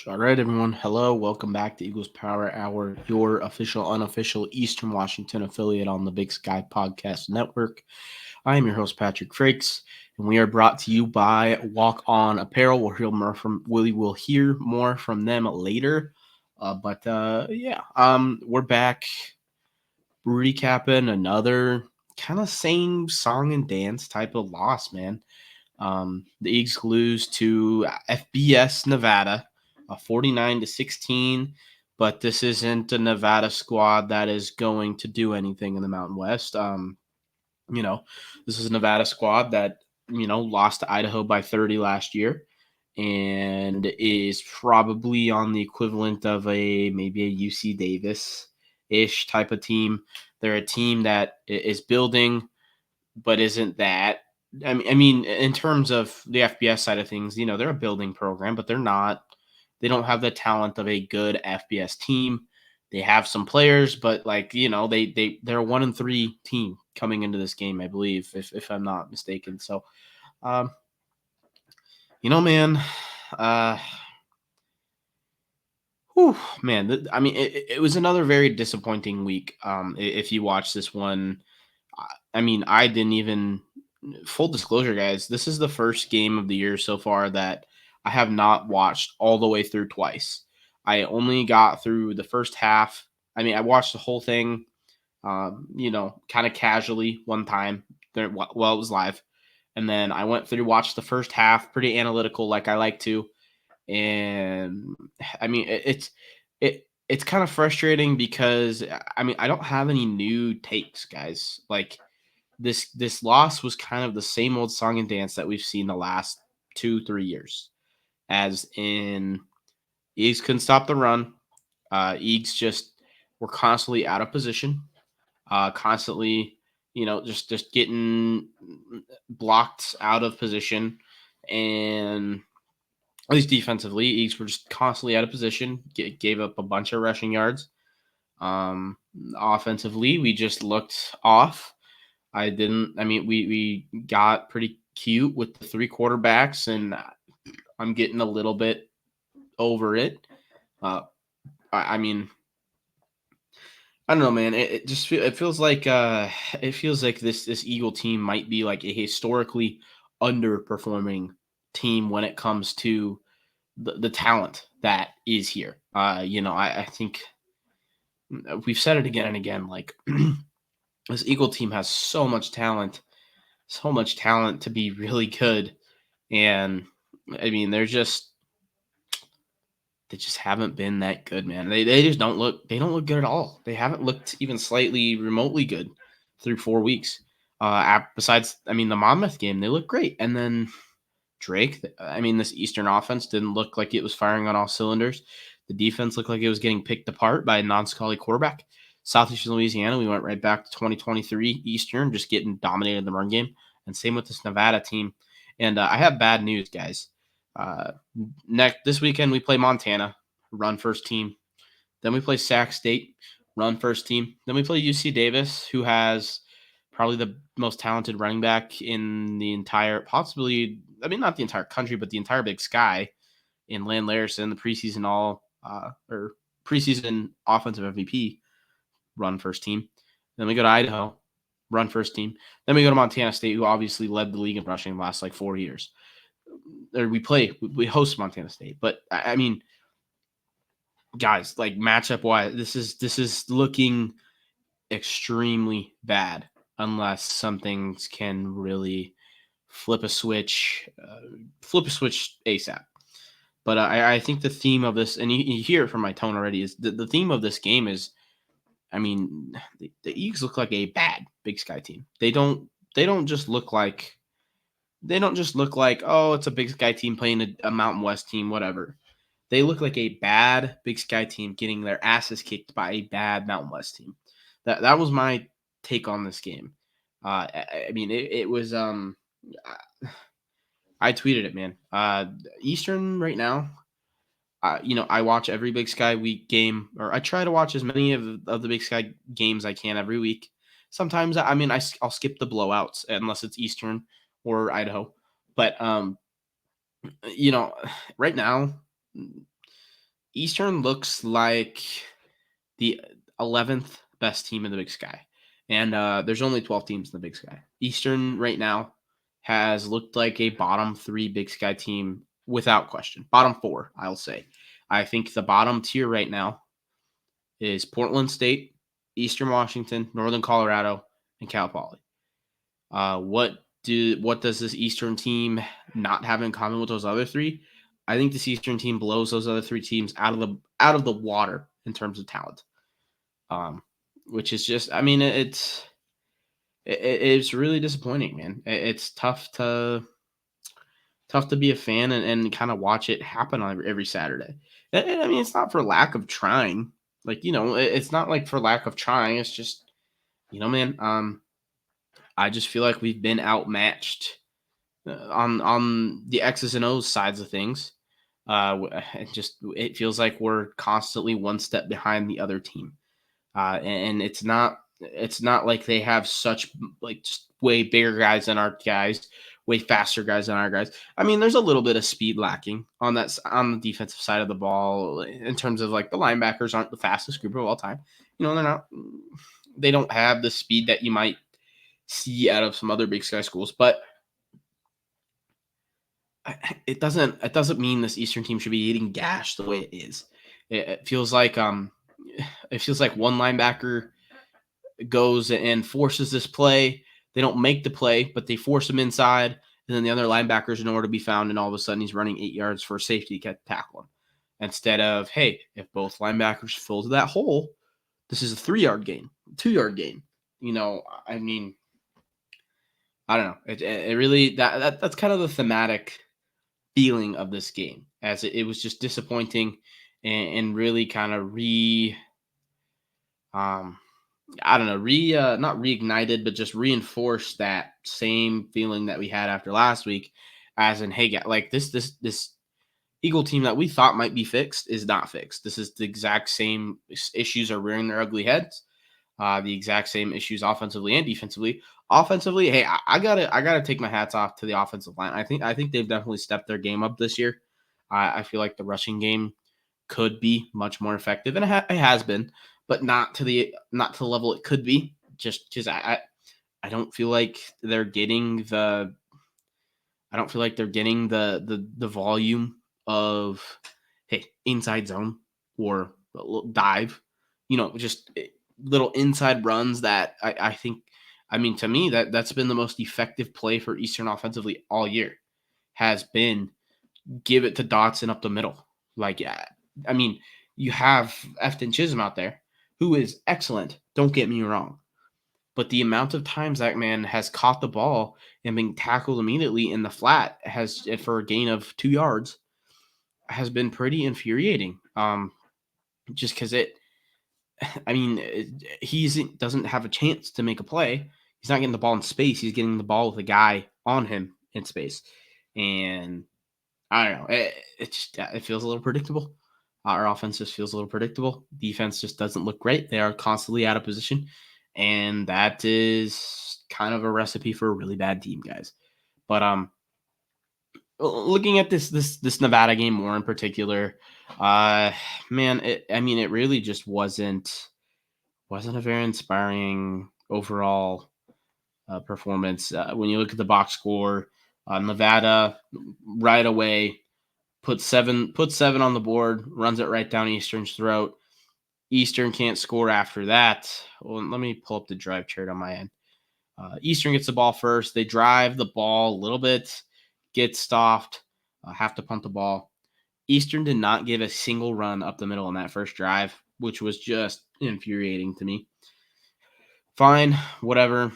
All right, everyone. Hello. Welcome back to Eagles Power Hour, your official, unofficial Eastern Washington affiliate on the Big Sky Podcast Network. I am your host, Patrick Frakes, and we are brought to you by Walk On Apparel. We'll hear more from them later. We're back recapping another kind of same song and dance type of loss, man. The Eagles lose to FBS Nevada, 49-16. But this isn't a Nevada squad that is going to do anything in the Mountain West. You know, this is a Nevada squad that lost to Idaho by 30 last year, and is probably on the equivalent of maybe a UC Davis ish type of team. They're a team that is building but isn't that. I mean, in terms of the FBS side of things, they're a building program, but they're not. They don't have the talent of a good FBS team. They have some players, but they're a 1-3 team coming into this game, I believe, if I'm not mistaken. So, um, man, uh, whew, man, it was another very disappointing week. If you watch this one, I didn't even full disclosure, guys, this is the first game of the year so far that I have not watched all the way through twice. I only got through the first half. I watched the whole thing, kind of casually one time there while it was live. And then I went through, watched the first half, pretty analytical, like I like to. And it's kind of frustrating because I don't have any new takes, guys. Like this loss was kind of the same old song and dance that we've seen the last 2-3 years. As in, Eagles couldn't stop the run. Eagles just were constantly out of position, constantly, just getting blocked out of position, and at least defensively, Eagles were just constantly out of position. Gave up a bunch of rushing yards. Offensively, we just looked off. I didn't. I mean, we got pretty cute with the three quarterbacks, and I'm getting a little bit over it. Uh, I mean, I don't know, man. It feels like this Eagle team might be like a historically underperforming team when it comes to the talent that is here. I think we've said it again and again. Like this Eagle team has so much talent to be really good. And they just haven't been that good, man. They just don't look good at all. They haven't looked even slightly remotely good through 4 weeks. Besides, the Monmouth game, they look great. And then Drake, this Eastern offense didn't look like it was firing on all cylinders. The defense looked like it was getting picked apart by a non-Scully quarterback. Southeastern Louisiana, we went right back to 2023 Eastern, just getting dominated in the run game. And same with this Nevada team. And I have bad news, guys. Uh, this weekend we play Montana, run first team. Then we play Sac State, run first team. Then we play UC Davis, who has probably the most talented running back in the entire, possibly, not the entire country, but the entire Big Sky in Land Larson, the preseason offensive MVP, run first team. Then we go to Idaho, run first team. Then we go to Montana State, who obviously led the league in rushing the last 4 years. Or we host Montana State, but guys, like matchup wise, this is looking extremely bad unless some things can really flip a switch ASAP. But I think the theme of this, and you hear it from my tone already, is the theme of this game is, the Eagles look like a bad Big Sky team. They don't just look like oh, it's a Big Sky team playing a Mountain West team, whatever. They look like a bad Big Sky team getting their asses kicked by a bad Mountain West team. That was my take on this game. It was I tweeted it, man. Eastern right now. I watch every Big Sky week game, or I try to watch as many of the Big Sky games I can every week. Sometimes, I'll skip the blowouts unless it's Eastern or Idaho. But, you know, right now, Eastern looks like the 11th best team in the Big Sky. And there's only 12 teams in the Big Sky. Eastern right now has looked like a bottom 3 Big Sky team without question. Bottom 4, I'll say. I think the bottom tier right now is Portland State, Eastern Washington, Northern Colorado, and Cal Poly. What does this Eastern team not have in common with those other three? I think this Eastern team blows those other three teams out of the water in terms of talent. Um, which is just, I mean, it's really disappointing, man. It's tough to be a fan and kind of watch it happen on every Saturday. And, I mean, it's not for lack of trying. Like, it's not like for lack of trying. It's just, man. I just feel like we've been outmatched on the X's and O's sides of things. It feels like we're constantly one step behind the other team, and it's not like they have such like just way bigger guys than our guys, way faster guys than our guys. I mean, there's a little bit of speed lacking on the defensive side of the ball in terms of like the linebackers aren't the fastest group of all time. They're not. They don't have the speed that you might see out of some other Big Sky schools, but it doesn't mean this Eastern team should be eating gash the way it is. It feels like one linebacker goes and forces this play. They don't make the play, but they force him inside, and then the other linebackers are nowhere to be found, and all of a sudden he's running 8 yards for a safety to tackle him. Instead of, hey, if both linebackers fill to that hole, this is a 3-yard gain, 2-yard gain. I mean, I don't know. It really that's kind of the thematic feeling of this game, as it was just disappointing and really kind of um I don't know, not reignited, but just reinforced that same feeling that we had after last week, as in, hey, like this Eagle team that we thought might be fixed is not fixed. This is the exact same issues are rearing their ugly heads. The exact same issues offensively and defensively. Offensively, hey, I gotta take my hats off to the offensive line. I think they've definitely stepped their game up this year. I feel like the rushing game could be much more effective, and it has been, but not to the level it could be. Just because I don't feel like they're getting the I don't feel like they're getting the volume of, hey, inside zone or dive, just little inside runs that I think. I mean, to me, that's been the most effective play for Eastern offensively all year. Has been give it to Dotson up the middle. Like, yeah, I mean, you have Efton Chisholm out there who is excellent. Don't get me wrong. But the amount of times that man has caught the ball and been tackled immediately in the flat has for a gain of 2 yards has been pretty infuriating. Just because I mean, he doesn't have a chance to make a play. He's not getting the ball in space. He's getting the ball with a guy on him in space, and I don't know. It feels a little predictable. Our offense just feels a little predictable. Defense just doesn't look great. They are constantly out of position, and that is kind of a recipe for a really bad team, guys. But looking at this Nevada game more in particular, man, it really just wasn't a very inspiring overall performance. When you look at the box score, Nevada right away put seven on the board, runs it right down Eastern's throat. Eastern can't score after that. Well, let me pull up the drive chart on my end. Eastern gets the ball first. They drive the ball a little bit, get stopped, have to punt the ball. Eastern did not give a single run up the middle on that first drive, which was just infuriating to me. Fine, whatever.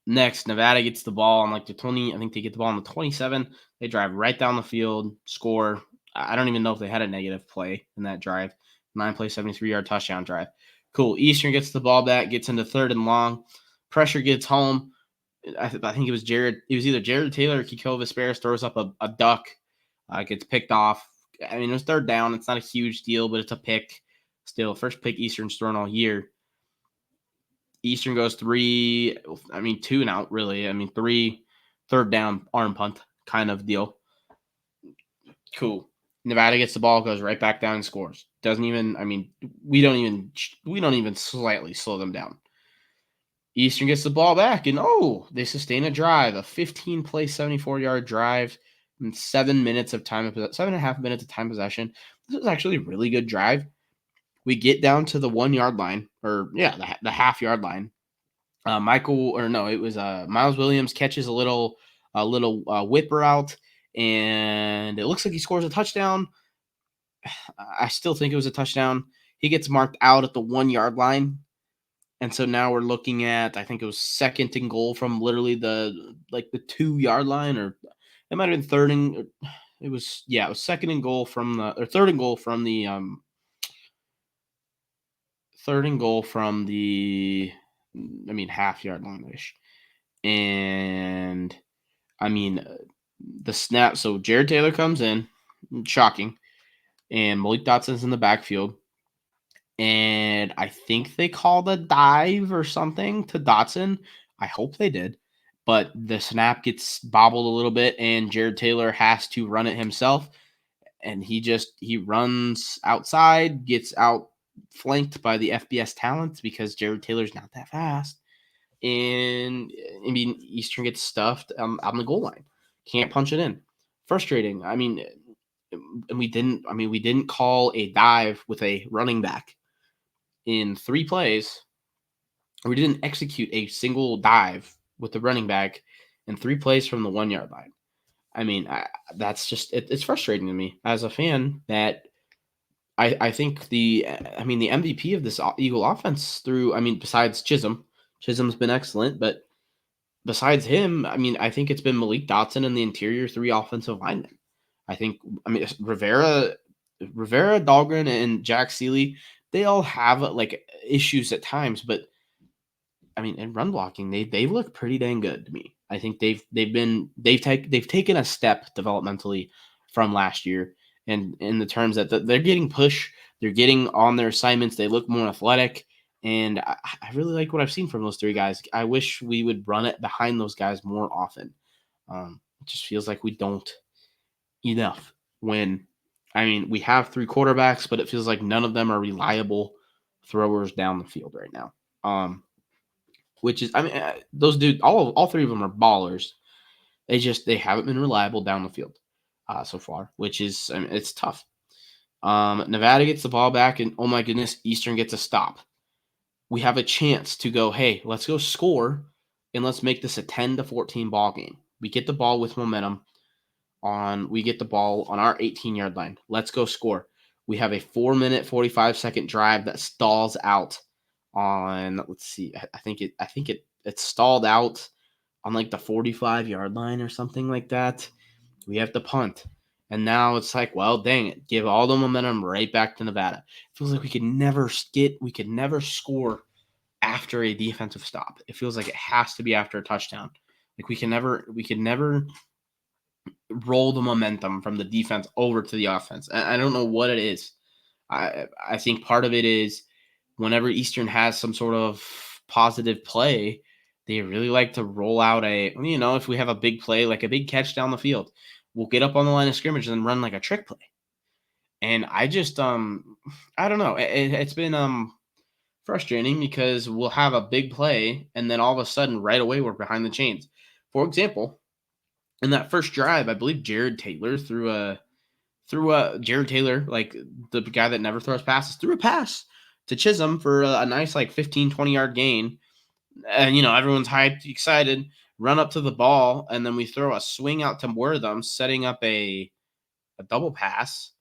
Next, Nevada gets the ball on like the 20. I think they get the ball on the 27. They drive right down the field, score. I don't even know if they had a negative play in that drive. 9-play, 73-yard touchdown drive. Cool. Eastern gets the ball back, gets into third and long. Pressure gets home. I think it was Jared. It was either Jared Taylor or Kiko Vesperis throws up a duck. Gets picked off. I mean, it was third down. It's not a huge deal, but it's a pick. Still, first pick Eastern's thrown all year. Eastern goes two and out, really. I mean, three, third down, arm punt kind of deal. Cool. Nevada gets the ball, goes right back down and scores. Doesn't even, I mean, we don't even slightly slow them down. Eastern gets the ball back, and they sustain a drive, a 15-play, 74-yard drive, and 7 minutes of time, 7.5 minutes of time possession. This was actually a really good drive. We get down to the 1 yard line, or yeah, the half-yard line. Miles Williams catches a little whipper out, and it looks like he scores a touchdown. I still think it was a touchdown. He gets marked out at the 1 yard line. And so now we're looking at, I think it was second and goal from literally the 2 yard line, or it might have been it was second and goal or third and goal from the half-yard line ish. And I mean, the snap. So Jared Taylor comes in, shocking, and Malik Dotson's in the backfield. And I think they called a dive or something to Dotson. I hope they did. But the snap gets bobbled a little bit, and Jared Taylor has to run it himself. And he runs outside, gets out flanked by the FBS talent because Jared Taylor's not that fast. And I mean, Eastern gets stuffed on the goal line. Can't punch it in. Frustrating. I mean, and we didn't call a dive with a running back in 3 plays. We didn't execute a single dive with the running back in 3 plays from the 1 yard line. I mean, that's just it's frustrating to me as a fan that I think the MVP of this Eagle offense besides Chisholm's been excellent, but besides him, I think it's been Malik Dotson and the interior 3 offensive linemen. Rivera, Dahlgren, and Jack Seeley, they all have like issues at times, but in run blocking, they look pretty dang good to me. I think they've taken a step developmentally from last year, and in the terms that they're getting push, they're getting on their assignments, they look more athletic, and I really like what I've seen from those 3 guys. I wish we would run it behind those guys more often. It just feels like we don't enough when we have 3 quarterbacks, but it feels like none of them are reliable throwers down the field right now. Which is, those dudes, all 3 of them are ballers. They haven't been reliable down the field so far, which is, it's tough. Nevada gets the ball back, and oh my goodness, Eastern gets a stop. We have a chance to go, hey, let's go score, and let's make this a 10-14 ball game. We get the ball with momentum. We get the ball on our 18-yard line. Let's go score. We have a 4-minute, 45-second drive that stalls out on, let's see, I think it stalled out on like the 45-yard line or something like that. We have to punt. And now it's like, well, dang it, give all the momentum right back to Nevada. It feels like we could never score after a defensive stop. It feels like it has to be after a touchdown. Like we could never roll the momentum from the defense over to the offense. I don't know what it is. I think part of it is whenever Eastern has some sort of positive play, they really like to roll out if we have a big play, like a big catch down the field, we'll get up on the line of scrimmage and then run like a trick play. And I just, I don't know. It's been frustrating because we'll have a big play and then all of a sudden right away we're behind the chains. For example, in that first drive, I believe Jared Taylor like the guy that never throws passes, threw a pass to Chisholm for a nice like 15-20 yard gain. And everyone's hyped, excited, run up to the ball, and then we throw a swing out to Wortham, setting up a double pass.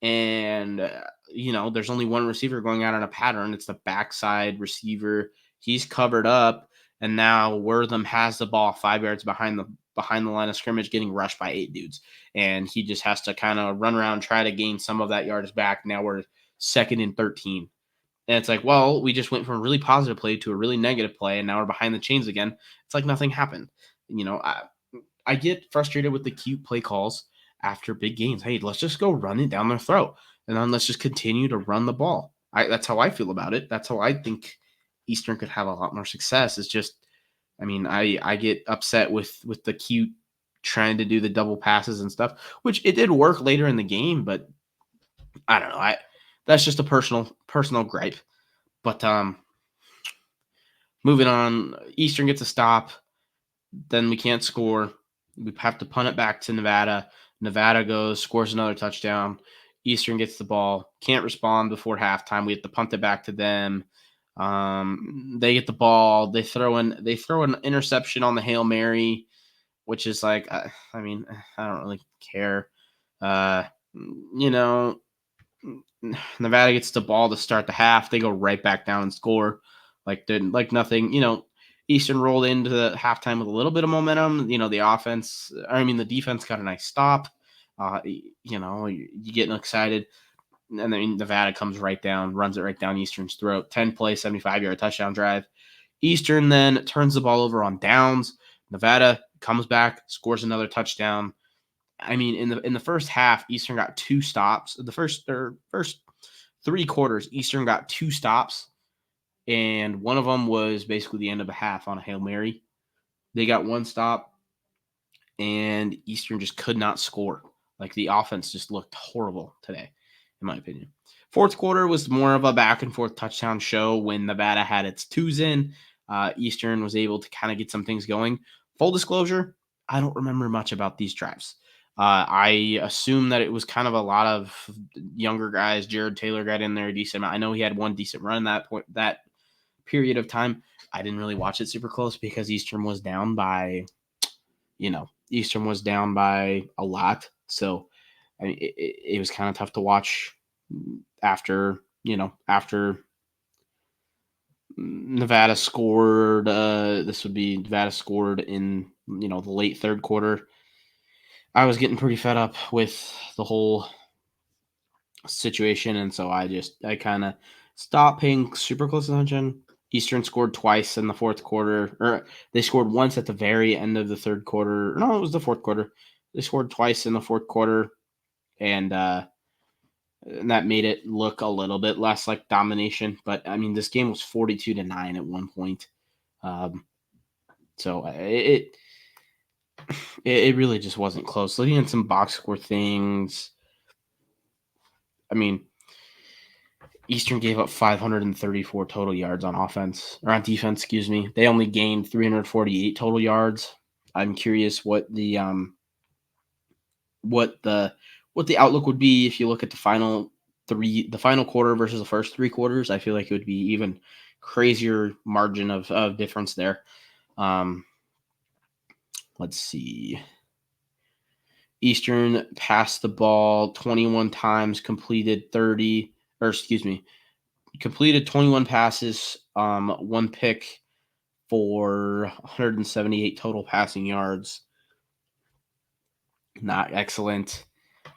And there's only one receiver going out on a pattern. It's the backside receiver. He's covered up, and now Wortham has the ball 5 yards behind the line of scrimmage, getting rushed by 8 dudes, and he just has to kind of run around, try to gain some of that yards back. Now we're 2nd and 13, and it's like, well, we just went from a really positive play to a really negative play, and now we're behind the chains again. It's like nothing happened. I get frustrated with the cute play calls after big games. Hey, let's just go run it down their throat, and then let's just continue to run the ball. That's how I feel about it. That's how I think Eastern could have a lot more success. It's just, I get upset with the cute trying to do the double passes and stuff, which it did work later in the game, but I don't know. That's just a personal gripe. But moving on, Eastern gets a stop, then we can't score. We have to punt it back to Nevada. Nevada scores another touchdown. Eastern gets the ball, can't respond before halftime. We have to punt it back to them. They get the ball. They throw an interception on the Hail Mary, which is like, I mean, I don't really care. You know, Nevada gets the ball to start the half. They go right back down and score like nothing. Eastern rolled into the halftime with a little bit of momentum. The defense got a nice stop. You're getting excited. And then Nevada comes right down, runs it right down Eastern's throat. 10-play, 75-yard touchdown drive. Eastern then turns the ball over on downs. Nevada comes back, scores another touchdown. I mean, in the first half, Eastern got 2 stops. The first 3 quarters, Eastern got 2 stops, and one of them was basically the end of the half on a Hail Mary. They got 1 stop, and Eastern just could not score. Like, the offense just looked horrible today, in my opinion. Fourth quarter was more of a back-and-forth touchdown show when Nevada had its 2s in. Eastern was able to kind of get some things going. Full disclosure, I don't remember much about these drives. I assume that it was kind of a lot of younger guys. Jared Taylor got in there a decent amount. I know he had 1 decent run that period of time. I didn't really watch it super close because Eastern was down by a lot. So I mean, it was kind of tough to watch after Nevada scored. This would be Nevada scored in the late third quarter. I was getting pretty fed up with the whole situation, and so I kind of stopped paying super close attention. Eastern scored twice in the fourth quarter, or they scored once at the very end of the third quarter. No, it was the fourth quarter. They scored twice in the fourth quarter, and that made it look a little bit less like domination. But I mean, this game was 42-9 at one point, so it really just wasn't close. Looking at some box score things, I mean, Eastern gave up 534 total yards on defense, excuse me. They only gained 348 total yards. I'm curious what the outlook would be if you look at the final quarter versus the first 3 quarters. I feel like it would be even crazier margin of difference there. Let's see. Eastern passed the ball 21 times, completed 21 passes, 1 pick for 178 total passing yards. Not excellent.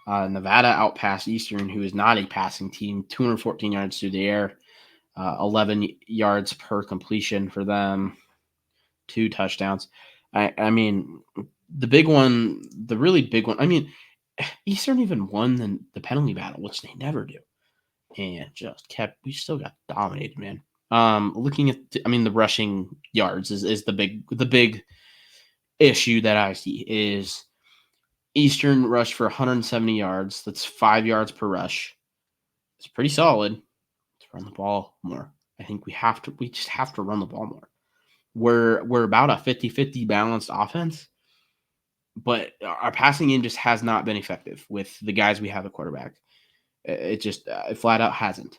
Nevada outpassed Eastern, who is not a passing team, 214 yards through the air, 11 yards per completion for them, 2 touchdowns. I mean, the really big one. I mean, Eastern even won the penalty battle, which they never do, and we still got dominated, man. Looking at the rushing yards is the big issue that I see is Eastern rushed for 170 yards. That's 5 yards per rush. It's pretty solid. Let's run the ball more. I think we just have to run the ball more. We're about a 50-50 balanced offense, but our passing game just has not been effective with the guys we have at quarterback. It just flat out hasn't.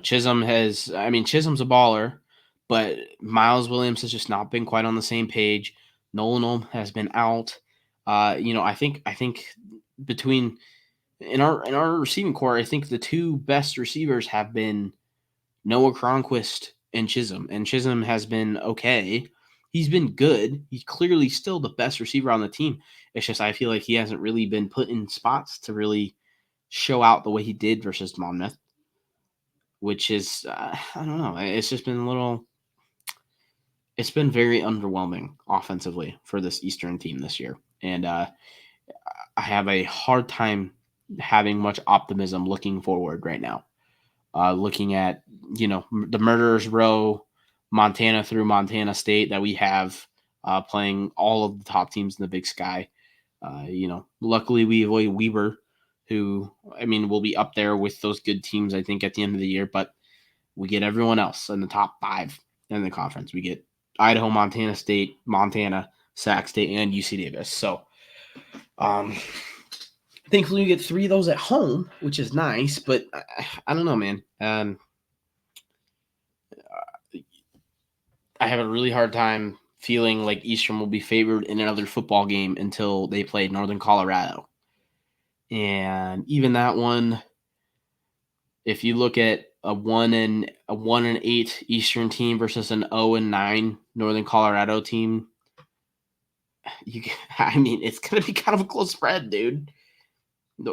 Chisholm's a baller, but Miles Williams has just not been quite on the same page. Nolan Olm has been out. I think between in our receiving core, I think the 2 best receivers have been Noah Cronquist and Chisholm. And Chisholm has been okay. He's been good. He's clearly still the best receiver on the team. It's just I feel like he hasn't really been put in spots to really show out the way he did versus Monmouth, which is I don't know. It's just been it's been very underwhelming offensively for this Eastern team this year. And I have a hard time having much optimism looking forward right now. Looking at, the murderer's row, Montana through Montana State that we have playing all of the top teams in the Big Sky. Luckily we avoid Weber, who I mean will be up there with those good teams I think at the end of the year, but we get everyone else in the top 5 in the conference. We get Idaho, Montana State, Montana, Sac State, and UC Davis. So, um, thankfully, we get 3 of those at home, which is nice. But I don't know, man. I have a really hard time feeling like Eastern will be favored in another football game until they play Northern Colorado. And even that one, if you look at a 1-8 Eastern team versus an 0-9 Northern Colorado team, I mean, it's gonna be kind of a close spread, dude.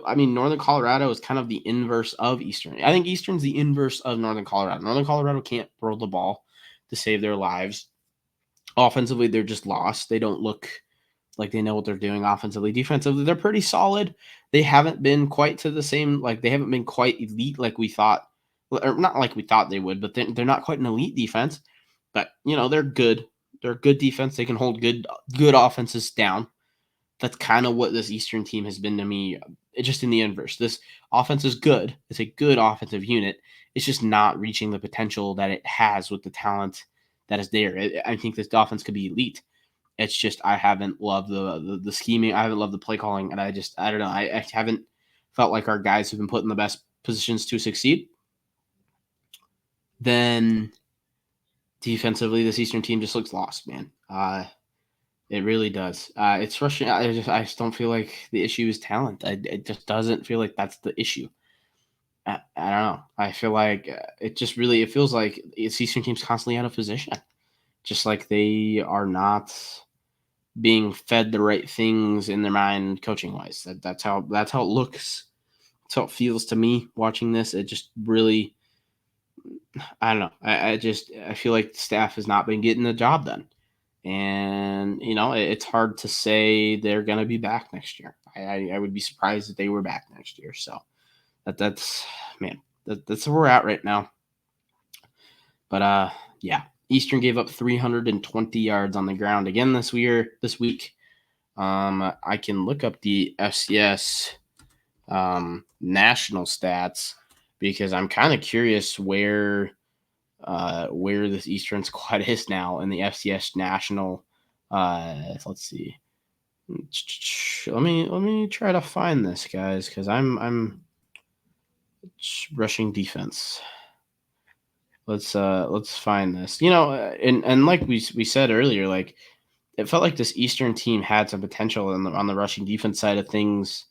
I mean, Northern Colorado is kind of the inverse of Eastern. I think Eastern's the inverse of Northern Colorado. Northern Colorado can't throw the ball to save their lives. Offensively, they're just lost. They don't look like they know what they're doing offensively. Defensively, they're pretty solid. They haven't been quite to the same, like they haven't been quite elite like we thought, or not like we thought they would, but they're not quite an elite defense. But they're good. They're a good defense. They can hold good offenses down. That's kind of what this Eastern team has been to me. Just in the inverse. This offense is good. It's a good offensive unit. It's just not reaching the potential that it has with the talent that is there. I think this offense could be elite. It's just I haven't loved the scheming. I haven't loved the play calling, and I don't know. I haven't felt like our guys have been put in the best positions to succeed. Then defensively, this Eastern team just looks lost, man. It really does. It's frustrating. I just don't feel like the issue is talent. It just doesn't feel like that's the issue. I don't know. I feel like it feels like it's Eastern teams constantly out of position, just like they are not being fed the right things in their mind coaching wise. That's how it looks. That's how it feels to me watching this. It just really, I don't know. I feel like the staff has not been getting the job done. And it's hard to say they're going to be back next year. I would be surprised if they were back next year. So that's man, that's where we're at right now. But yeah, Eastern gave up 320 yards on the ground again this week. I can look up the FCS national stats because I'm kind of curious where this Eastern squad is now in the FCS national. Let's see. Let me try to find this, guys, because I'm rushing defense. Let's find this. And like we said earlier, like it felt like this Eastern team had some potential on the rushing defense side of things.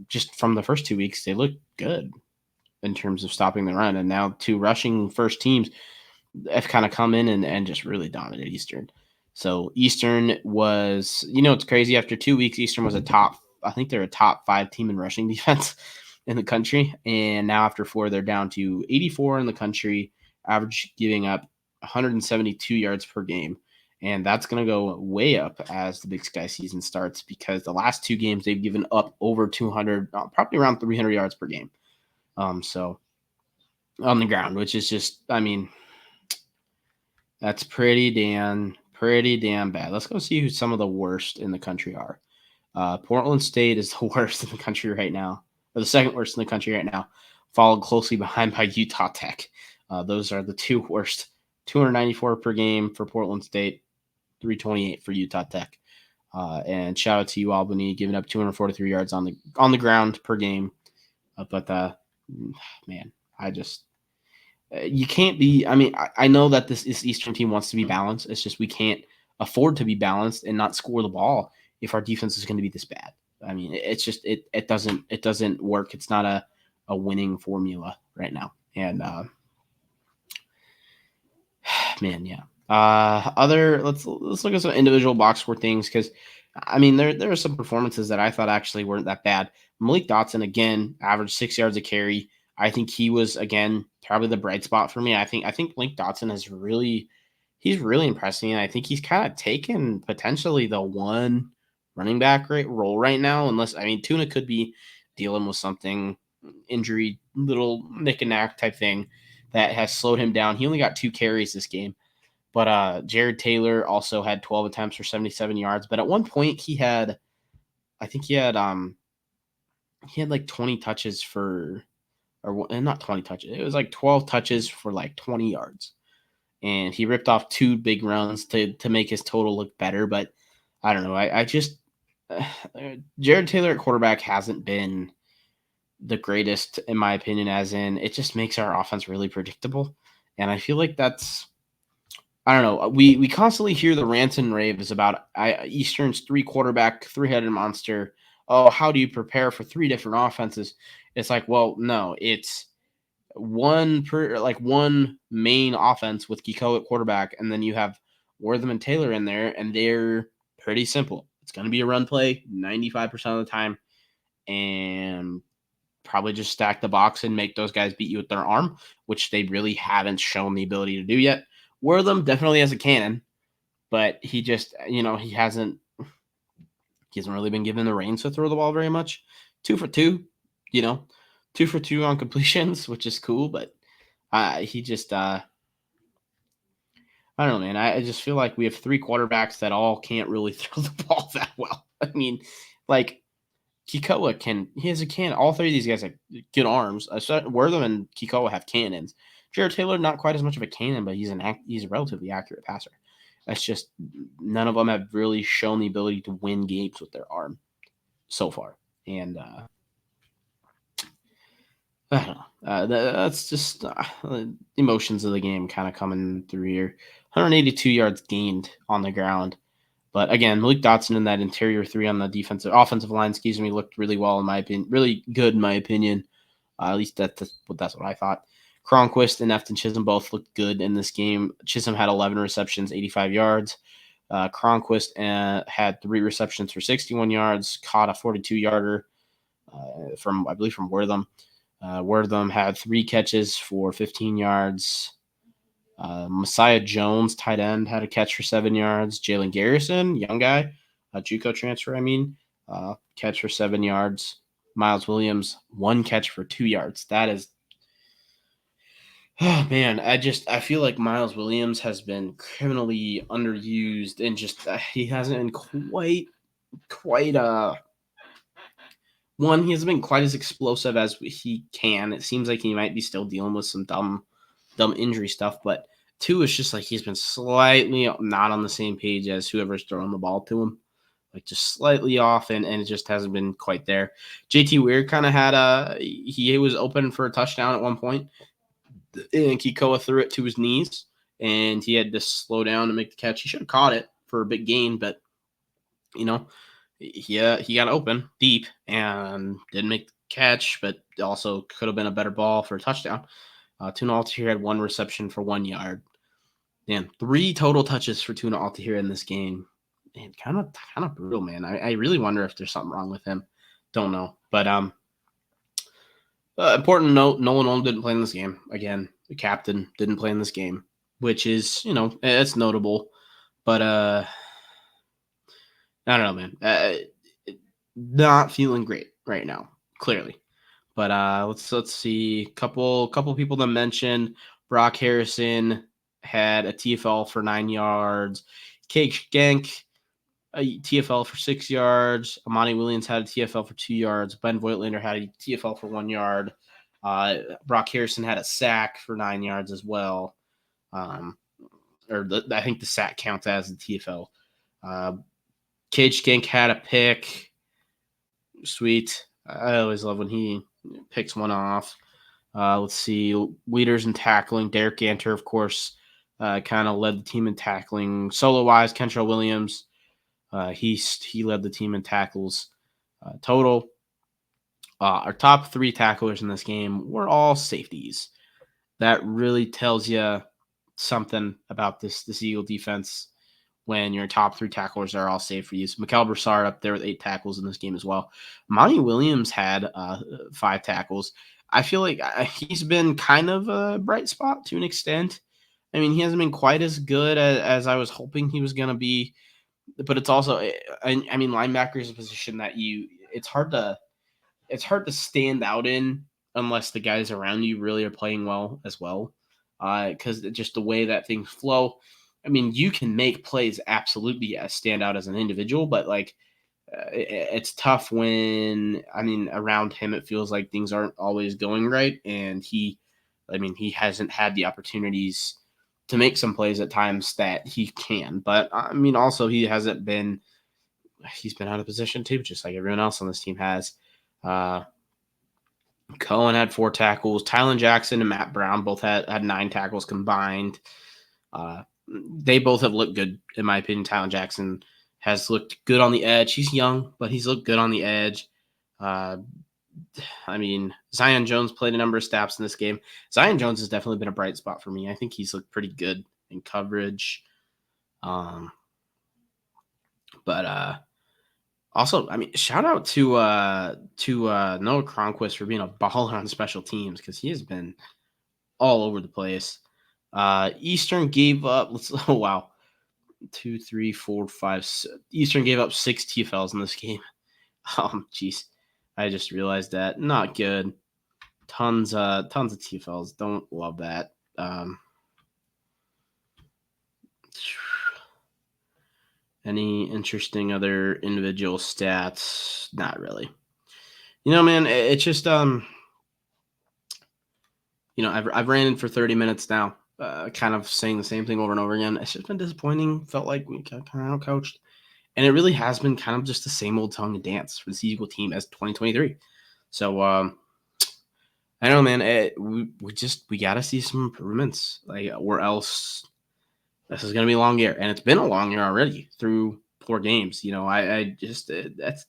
Just from the first 2 weeks, they looked good in terms of stopping the run, and now 2 rushing first teams have kind of come in and just really dominated Eastern. So Eastern was, it's crazy. After 2 weeks, Eastern was I think they're a top 5 team in rushing defense in the country. And now after 4, they're down to 84 in the country, average giving up 172 yards per game. And that's going to go way up as the Big Sky season starts because the last 2 games they've given up over 200, probably around 300 yards per game. So on the ground, which is just, I mean, that's pretty damn bad. Let's go see who some of the worst in the country are. Portland State is the worst in the country right now, or the second worst in the country right now, followed closely behind by Utah Tech. Those are the 2 worst. 294 per game for Portland State, 328 for Utah Tech. And shout out to you, Albany, giving up 243 yards on the ground per game. But man, you can't be. I mean, I know that this Eastern team wants to be balanced. It's just we can't afford to be balanced and not score the ball if our defense is going to be this bad. I mean, it's just it doesn't work. It's not a winning formula right now. And man, yeah. Let's look at some individual box score things because I mean there are some performances that I thought actually weren't that bad. Malik Dotson again averaged 6 yards a carry. I think he was again probably the bright spot for me. I think Malik Dotson he's really impressing. And I think he's kind of taken potentially the one running back role right now. Unless I mean Tuna could be dealing with something injury, little nick and knack type thing that has slowed him down. He only got 2 carries this game. But Jared Taylor also had 12 attempts for 77 yards. But at one point I think he had like 20 touches for, not 20 touches. It was like 12 touches for like 20 yards. And he ripped off 2 big runs to make his total look better. But I don't know. I just, Jared Taylor at quarterback hasn't been the greatest, in my opinion, as in it just makes our offense really predictable. And I feel like that's, I don't know. We constantly hear the rants and raves about Eastern's 3 quarterback, 3-headed monster. Oh, how do you prepare for 3 different offenses? It's like, well, no, it's one main offense with Kiko at quarterback, and then you have Wortham and Taylor in there, and they're pretty simple. It's going to be a run play 95% of the time, and probably just stack the box and make those guys beat you with their arm, which they really haven't shown the ability to do yet. Wortham definitely has a cannon, but he just, he hasn't really been given the reins to throw the ball very much. 2 for 2, you know, 2 for 2 on completions, which is cool, but he just, I don't know, man. I just feel like we have 3 quarterbacks that all can't really throw the ball that well. I mean, like Kikoa he has a cannon. All 3 of these guys have good arms. Wortham and Kikoa have cannons. Jared Taylor, not quite as much of a cannon, but he's a relatively accurate passer. That's just, none of them have really shown the ability to win games with their arm so far. And I don't know. That's just emotions of the game kind of coming through here. 182 yards gained on the ground. But again, Malik Dotson in that interior 3 on the offensive line, looked really well in my opinion. Really good in my opinion. At least that's what I thought. Cronquist and Efton Chisholm both looked good in this game. Chisholm had 11 receptions, 85 yards. Cronquist had 3 receptions for 61 yards, caught a 42-yarder from Wortham. Wortham had 3 catches for 15 yards. Messiah Jones, tight end, had a catch for 7 yards. Jalen Garrison, young guy, a JUCO transfer, catch for 7 yards. Miles Williams, 1 catch for 2 yards. That is, oh man, I feel like Miles Williams has been criminally underused, and just he hasn't been quite one, he hasn't been quite as explosive as he can. It seems like he might be still dealing with some dumb injury stuff, but 2 is just like he's been slightly not on the same page as whoever's throwing the ball to him, like just slightly off, and it just hasn't been quite there. JT Weir kind of had he was open for a touchdown at one point, and Kikoa threw it to his knees, and he had to slow down to make the catch. He should have caught it for a big gain, but you know, he got open deep and didn't make the catch, but also could have been a better ball for a touchdown. Tuna Altair had 1 reception for 1 yard. Man, 3 total touches for Tuna Altair in this game. Man, kind of brutal, man. I really wonder if there's something wrong with him. Don't know. But important note, Nolan Olm didn't play in this game. Again, the captain didn't play in this game, which is, it's notable. But I don't know, man. Not feeling great right now, clearly. But let's see. Couple people that mentioned. Brock Harrison had a TFL for 9 yards. Cage Gank, a TFL for 6 yards. Amani Williams had a TFL for 2 yards. Ben Voigtlander had a TFL for 1 yard. Brock Harrison had a sack for 9 yards as well. I think the sack counts as a TFL. Cage Gank had a pick. Sweet. I always love when he picks one off. Let's see. Leaders in tackling. Derek Ganter, of course, kind of led the team in tackling. Solo-wise, Kentrell Williams, he led the team in tackles total. Our top 3 tacklers in this game were all safeties. That really tells you something about this Eagle defense when your top 3 tacklers are all safeties. Mikal Broussard up there with 8 tackles in this game as well. Monty Williams had 5 tackles. I feel like he's been kind of a bright spot to an extent. I mean, he hasn't been quite as good as I was hoping he was going to be, but it's also, linebacker is a position that it's hard to stand out in unless the guys around you really are playing well as well. Because just the way that things flow. I mean, you can make plays absolutely stand out as an individual, but like it's tough when I mean around him it feels like things aren't always going right, and I mean, he hasn't had the opportunities to make some plays at times that he can. But I mean, also he's been out of position too, just like everyone else on this team has. Uh, Cohen had 4 tackles. Tylen Jackson and Matt Brown both had 9 tackles combined. They both have looked good, in my opinion. Tylen Jackson has looked good on the edge. He's young, but he's looked good on the edge. Uh, I mean, Zion Jones played a number of snaps in this game. Zion Jones has definitely been a bright spot for me. I think he's looked pretty good in coverage. But also, I mean, shout out to Noah Cronquist for being a baller on special teams because he has been all over the place. Eastern gave up. Oh wow, 2, 3, 4, 5. Eastern gave up 6 TFLs in this game. Jeez, I just realized that. Not good. Tons of TFLs. Don't love that. Any interesting other individual stats? Not really. Man, it's just I've ran in for 30 minutes now, kind of saying the same thing over and over again. It's just been disappointing. Felt like we kind of out-coached. And it really has been kind of just the same old tongue and dance for this Eagle team as 2023. So, I don't know, man. We got to see some improvements, or else this is going to be a long year. And it's been a long year already through 4 games. I just, that's,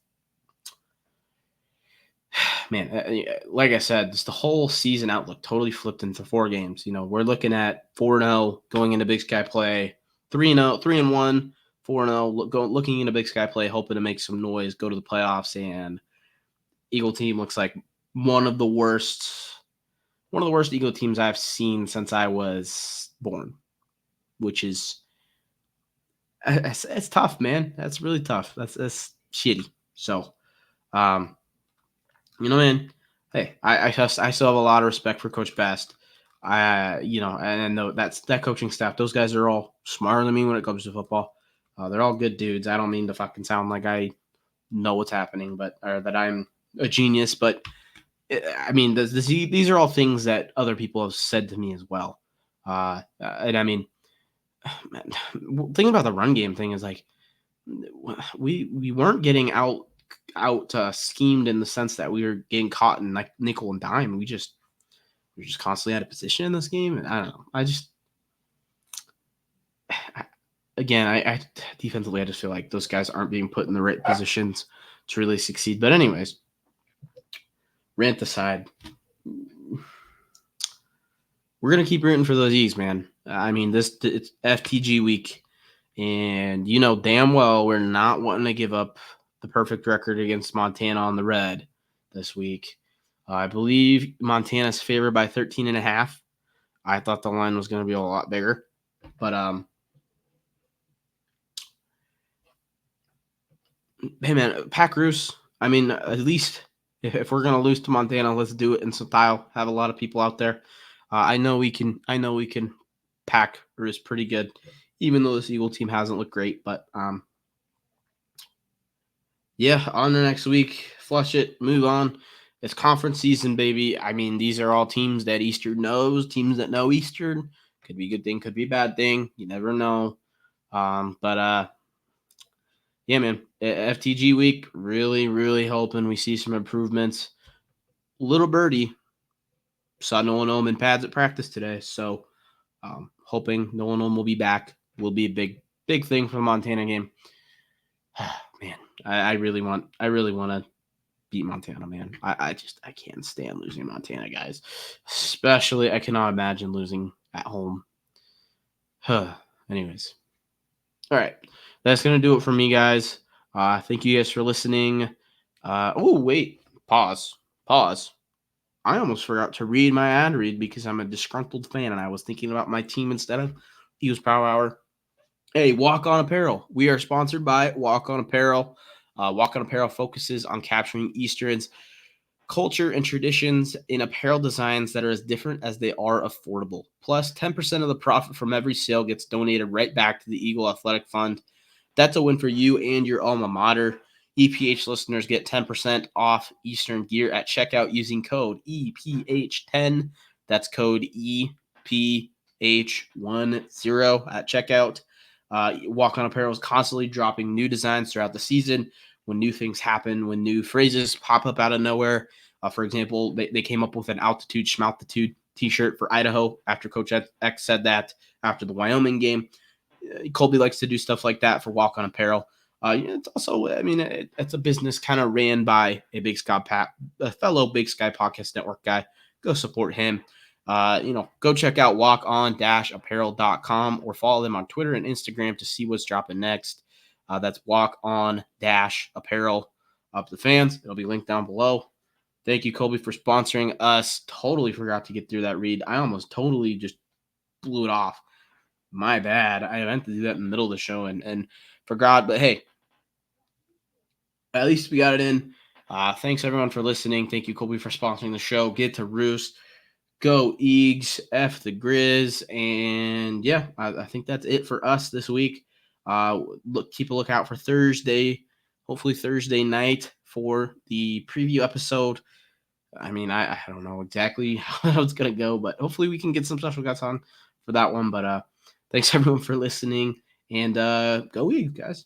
man, like I said, just the whole season outlook totally flipped into 4 games. We're looking at 4-0 going into Big Sky play, 3-0, 3-1, 4-0, looking into Big Sky play, hoping to make some noise, go to the playoffs, and Eagle team looks like one of the worst Eagle teams I've seen since I was born, which is it's tough, man. That's really tough. That's shitty. So, man, hey, I still have a lot of respect for Coach Best. And that coaching staff, those guys are all smarter than me when it comes to football. They're all good dudes. I don't mean to fucking sound like I know what's happening, or that I'm a genius, but I mean, these are all things that other people have said to me as well. And I mean, man, thinking about the run game thing is like we weren't getting out schemed in the sense that we were getting caught in like nickel and dime. We were just constantly out of position in this game, and I don't know. I defensively, I just feel like those guys aren't being put in the right positions to really succeed. But anyways, rant aside, we're gonna keep rooting for those E's, man. I mean, it's FTG week, and damn well we're not wanting to give up the perfect record against Montana on the red this week. I believe Montana's favored by 13.5. I thought the line was going to be a lot bigger, but hey man, Pack Roos. I mean, at least if we're going to lose to Montana, let's do it in style. Have a lot of people out there. I know we can. Pack Roos pretty good, even though this Eagle team hasn't looked great. But yeah, on to next week. Flush it. Move on. It's conference season, baby. I mean, these are all teams that Eastern knows. Teams that know Eastern. Could be a good thing. Could be a bad thing. You never know. But yeah, man. FTG week. Really, really hoping we see some improvements. Little birdie saw Nolan Ohm pads at practice today, so hoping Nolan Ohm will be back. Will be a big thing for the Montana game. Man, I really want to beat Montana, man. I can't stand losing Montana, guys. Especially, I cannot imagine losing at home. Anyways. All right. That's going to do it for me, guys. Thank you guys for listening. Oh, wait. Pause. I almost forgot to read my ad read because I'm a disgruntled fan and I was thinking about my team instead of Eagles Power Hour. Hey, Walk On Apparel. We are sponsored by Walk On Apparel. Walk On Apparel focuses on capturing Eastern's culture and traditions in apparel designs that are as different as they are affordable. Plus, 10% of the profit from every sale gets donated right back to the Eagle Athletic Fund. That's a win for you and your alma mater. EPH listeners get 10% off Eastern gear at checkout using code EPH10. That's code EPH10 at checkout. Walk On Apparel is constantly dropping new designs throughout the season. When new things happen, when new phrases pop up out of nowhere. For example, they came up with an altitude schmaltitude t-shirt for Idaho after Coach X said that after the Wyoming game. Colby likes to do stuff like that for Walk On Apparel. It's also, I mean, it's a business kind of ran by a fellow Big Sky Podcast Network guy. Go support him. Go check out walkon-apparel.com or follow them on Twitter and Instagram to see what's dropping next. That's walk-on-apparel up the fans. It'll be linked down below. Thank you, Colby, for sponsoring us. Totally forgot to get through that read. I almost totally just blew it off. My bad. I meant to do that in the middle of the show and forgot. But hey, at least we got it in. Thanks everyone for listening. Thank you, Colby, for sponsoring the show. Get to Roost. Go Eags. F the Grizz. And yeah, I think that's it for us this week. Keep a lookout for Thursday. Hopefully Thursday night for the preview episode. I mean, I don't know exactly how it's gonna go, but hopefully we can get some special guests on for that one. But thanks everyone for listening, and go Eagles, guys.